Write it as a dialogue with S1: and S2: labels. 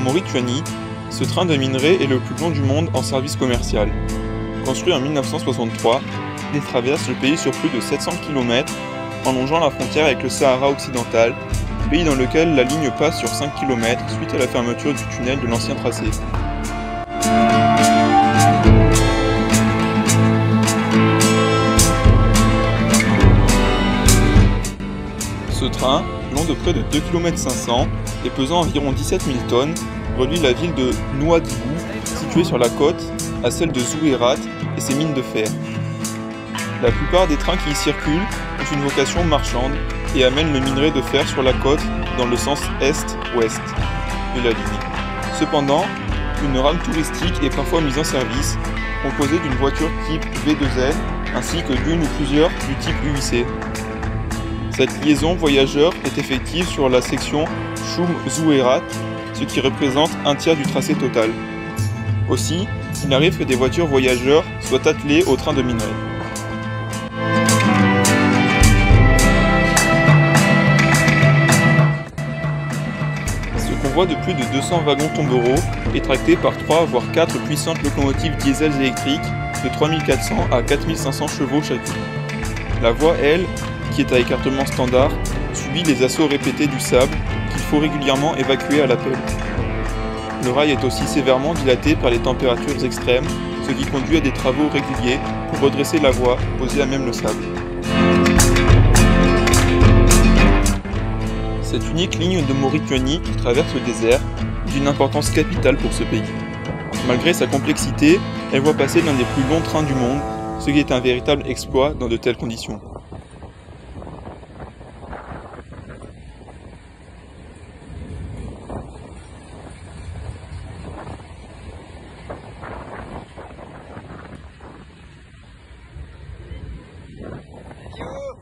S1: Mauritanie, ce train de minerai est le plus long du monde en service commercial. Construit en 1963, il traverse le pays sur plus de 700 km en longeant la frontière avec le Sahara occidental, pays dans lequel la ligne passe sur 5 km suite à la fermeture du tunnel de l'ancien tracé. Ce train, long de près de 2,5 km et pesant environ 17 000 tonnes, relie la ville de Nouadhibou, située sur la côte, à celle de Zouérate et ses mines de fer. La plupart des trains qui y circulent ont une vocation marchande et amènent le minerai de fer sur la côte dans le sens est-ouest de la ligne. Cependant, une rame touristique est parfois mise en service, composée d'une voiture type V2L ainsi que d'une ou plusieurs du type UIC. Cette liaison voyageurs est effective sur la section Choum-Zouérate, ce qui représente un tiers du tracé total. Aussi, il arrive que des voitures voyageurs soient attelées au train de minerai. Ce convoi de plus de 200 wagons tombereaux est tracté par 3 voire 4 puissantes locomotives diesel électriques de 3400 à 4500 chevaux chacune. La voie, elle, qui est à écartement standard, subit les assauts répétés du sable qu'il faut régulièrement évacuer à la pelle. Le rail est aussi sévèrement dilaté par les températures extrêmes, ce qui conduit à des travaux réguliers pour redresser la voie posée à même le sable. Cette unique ligne de Mauritanie qui traverse le désert est d'une importance capitale pour ce pays. Malgré sa complexité, elle voit passer l'un des plus longs trains du monde, ce qui est un véritable exploit dans de telles conditions.